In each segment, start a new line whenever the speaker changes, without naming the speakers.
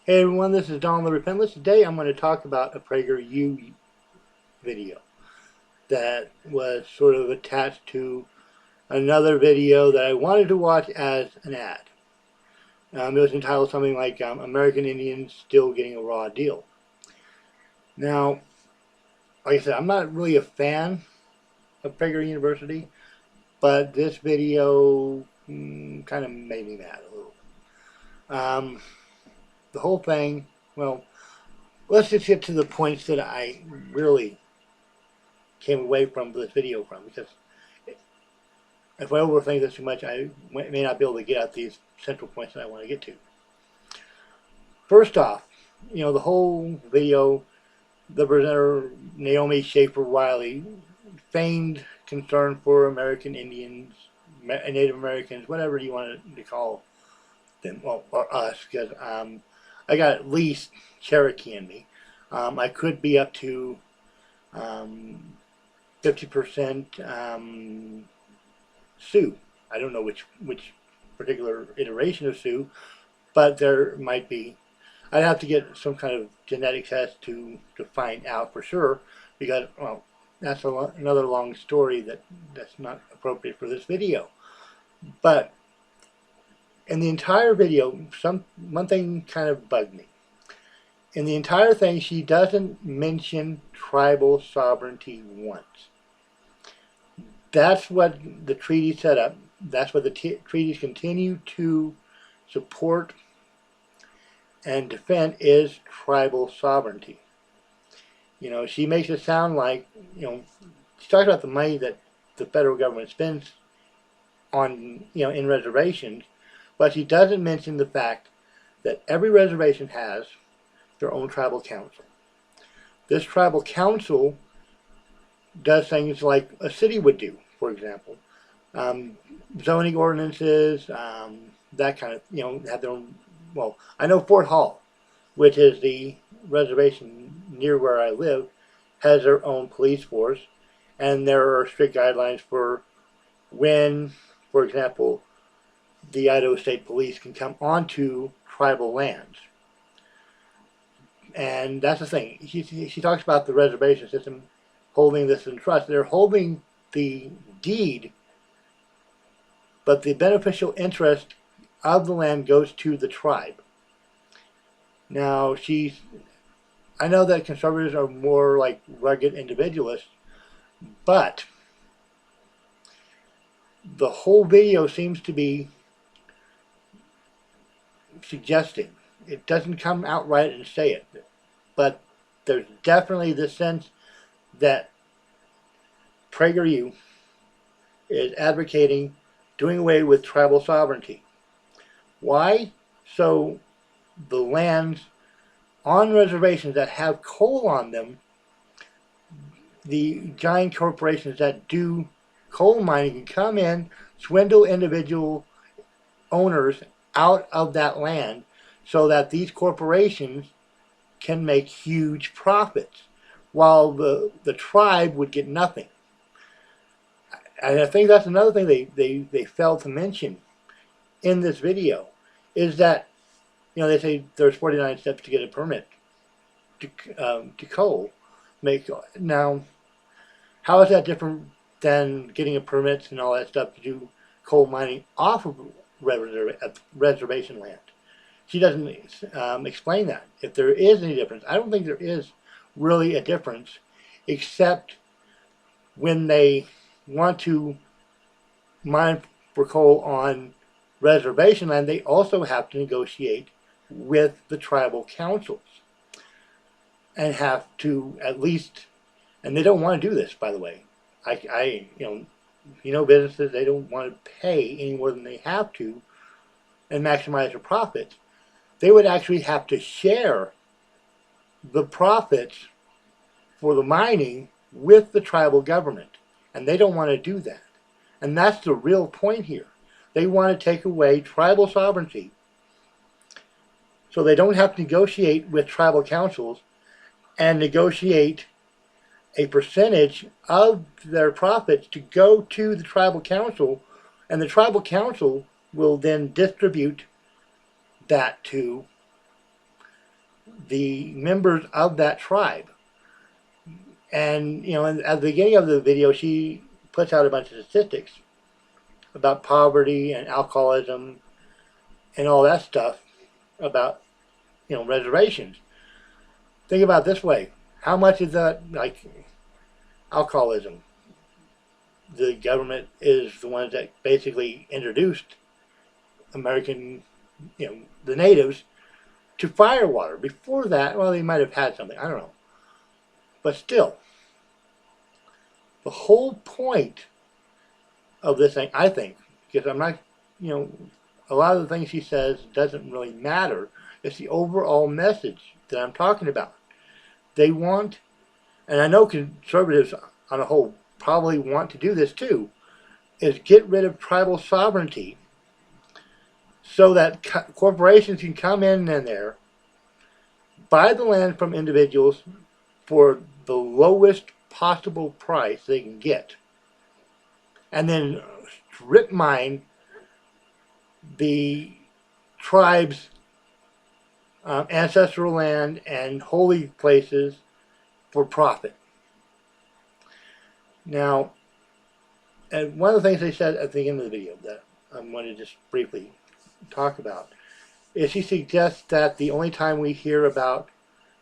Hey everyone, this is Don the Repentless. Today I'm going to talk about a PragerU video that was sort of attached to another video that I wanted to watch as an ad. It was entitled something like American Indians Still Getting a Raw Deal. Now, like I said, I'm not really a fan of Prager University, but this video kind of made me mad a little. Um, the whole thing, well, let's just get to the points that I really came away from this video from, because if I overthink this too much, I may not be able to get at these central points that I want to get to. First off, the whole video, the presenter, Naomi Schaefer Wiley, feigned concern for American Indians, Native Americans, whatever you want to call them, well, or us, because I got at least Cherokee in me. I could be up to 50% Sioux. I don't know which particular iteration of Sioux, but there might be. I'd have to get some kind of genetic test to find out for sure, because, well, that's another long story that's not appropriate for this video. But in the entire video, one thing kind of bugged me. In the entire thing, she doesn't mention tribal sovereignty once. That's what the treaty set up. That's what the treaties continue to support and defend, is tribal sovereignty. She makes it sound like, she talks about the money that the federal government spends on, in reservations, but she doesn't mention the fact that every reservation has their own tribal council. This tribal council does things like a city would do, for example. Zoning ordinances, that kind of, have their own, well, I know Fort Hall, which is the reservation near where I live, has their own police force, and there are strict guidelines for when, for example, the Idaho State Police can come onto tribal lands. And that's the thing. She talks about the reservation system holding this in trust. They're holding the deed, but the beneficial interest of the land goes to the tribe. Now, I know that conservatives are more like rugged individualists, but the whole video seems to be suggesting, it doesn't come outright and say it, but there's definitely the sense that PragerU is advocating doing away with tribal sovereignty. Why? So the lands on reservations that have coal on them, the giant corporations that do coal mining can come in, swindle individual owners out of that land, so that these corporations can make huge profits, while the tribe would get nothing. And I think that's another thing they failed to mention in this video, is that, they say there's 49 steps to get a permit to coal. Now, how is that different than getting a permit and all that stuff to do coal mining off of reservation land? She doesn't explain that. If there is any difference, I don't think there is really a difference, except when they want to mine for coal on reservation land, they also have to negotiate with the tribal councils, and have to at least, and they don't want to do this, by the way. Businesses, they don't want to pay any more than they have to and maximize their profits. They would actually have to share the profits for the mining with the tribal government, and they don't want to do that. And that's the real point here. They want to take away tribal sovereignty, so they don't have to negotiate with tribal councils and negotiate a percentage of their profits to go to the tribal council, and the tribal council will then distribute that to the members of that tribe. And, at the beginning of the video, she puts out a bunch of statistics about poverty and alcoholism and all that stuff about, reservations. Think about it this way. How much is that, like, alcoholism? The government is the ones that basically introduced American, the natives to firewater. Before that, well, they might have had something. I don't know. But still, the whole point of this thing, I think, because I'm not, a lot of the things she says doesn't really matter. It's the overall message that I'm talking about. They want, and I know conservatives on a whole probably want to do this too, is get rid of tribal sovereignty so that corporations can come in there, buy the land from individuals for the lowest possible price they can get, and then strip mine the tribe's ancestral land and holy places for profit. Now, and one of the things they said at the end of the video that I want to just briefly talk about is she suggests that the only time we hear about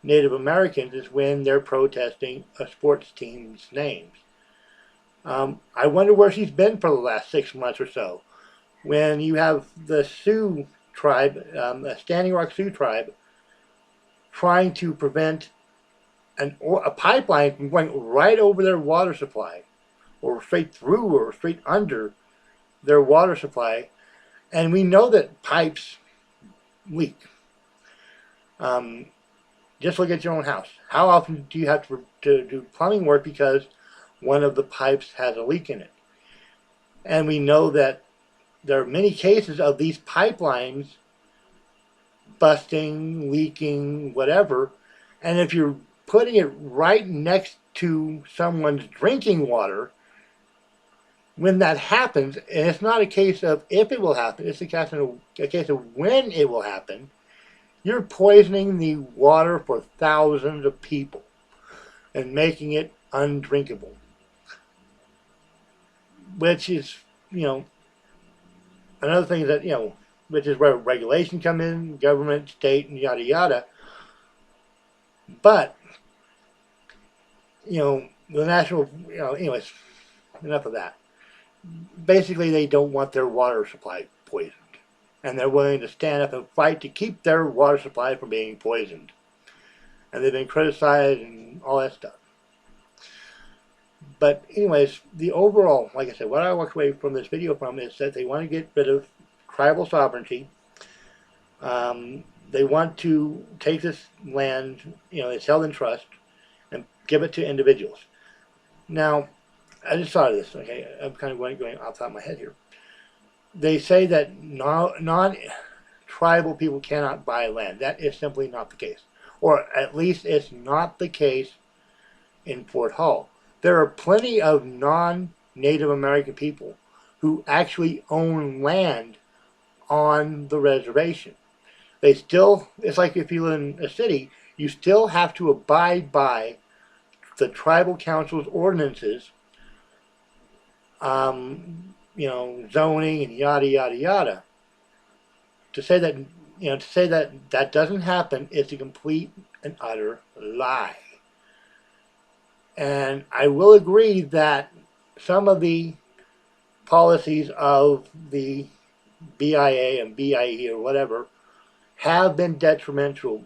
Native Americans is when they're protesting a sports team's names. I wonder where she's been for the last 6 months or so. When you have the Sioux tribe, the Standing Rock Sioux tribe, trying to prevent a pipeline from going right over their water supply, or straight through, or straight under their water supply, and we know that pipes leak. Just look at your own house. How often do you have to do plumbing work because one of the pipes has a leak in it? And we know that there are many cases of these pipelines busting, leaking, whatever, and if you're putting it right next to someone's drinking water, when that happens, and it's not a case of if it will happen, it's a case of when it will happen, you're poisoning the water for thousands of people and making it undrinkable. Which is, another thing that, which is where regulation come in, government, state, and yada yada. But, the national, anyways, enough of that. Basically, they don't want their water supply poisoned. And they're willing to stand up and fight to keep their water supply from being poisoned. And they've been criticized and all that stuff. But anyways, the overall, like I said, what I walked away from this video from is that they want to get rid of tribal sovereignty. They want to take this land, it's held in trust, and give it to individuals. Now, I just thought of this, okay? I'm kind of going off the top of my head here. They say that non-tribal people cannot buy land. That is simply not the case. Or at least it's not the case in Fort Hall. There are plenty of non-Native American people who actually own land on the reservation. They still, it's like if you live in a city, you still have to abide by the tribal council's ordinances, zoning and yada yada yada. To say that that doesn't happen is a complete and utter lie. And I will agree that some of the policies of the BIA and BIE or whatever have been detrimental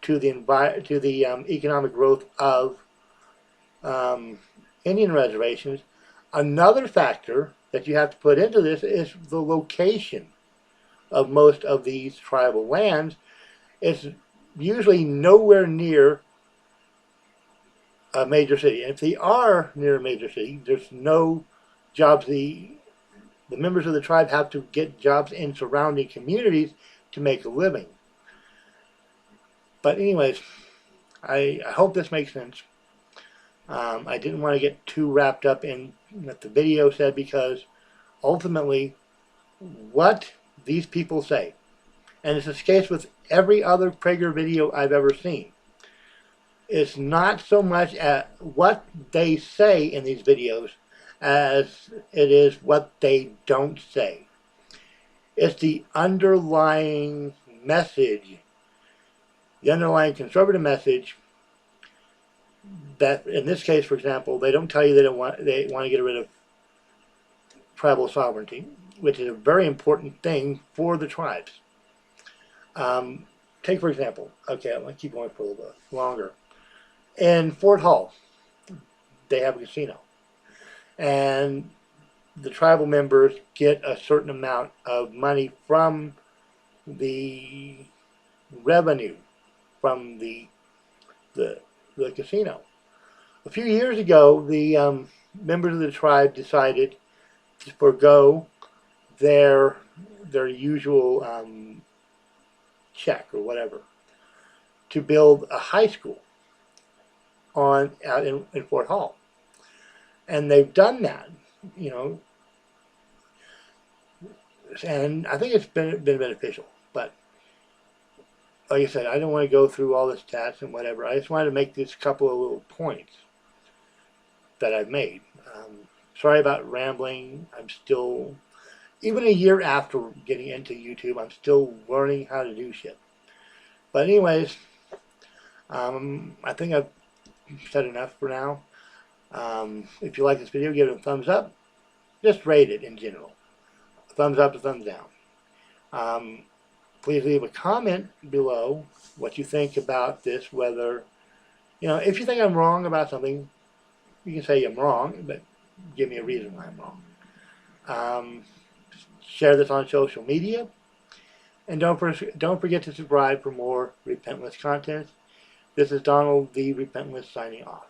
to the economic growth of Indian reservations. Another factor that you have to put into this is the location of most of these tribal lands. It's usually nowhere near a major city. And if they are near a major city, there's no jobs. The members of the tribe have to get jobs in surrounding communities to make a living. But anyways, I hope this makes sense. I didn't want to get too wrapped up in what the video said, because ultimately what these people say, And it's the case with every other Prager video I've ever seen. It's not so much at what they say in these videos as it is what they don't say. It's the underlying message, the underlying conservative message that, in this case, for example, they don't tell you they want to get rid of tribal sovereignty, which is a very important thing for the tribes. Take, for example, okay, I'm going to keep going for a little bit longer. In Fort Hall, they have a casino. And the tribal members get a certain amount of money from the revenue from the casino. A few years ago, the members of the tribe decided to forego their usual check or whatever to build a high school out in Fort Hall. And they've done that, you know, and I think it's been beneficial. But like I said, I don't want to go through all the stats and whatever. I just wanted to make this couple of little points that I've made. Sorry about rambling. I'm still, even a year after getting into YouTube, I'm still learning how to do shit. But anyways, I think I've said enough for now. If you like this video, give it a thumbs up. Just rate it in general. A thumbs up, a thumbs down. Please leave a comment below what you think about this, whether, you know, if you think I'm wrong about something, you can say I'm wrong, but give me a reason why I'm wrong. Share this on social media, and don't forget to subscribe for more Repentless content. This is Donald the Repentless signing off.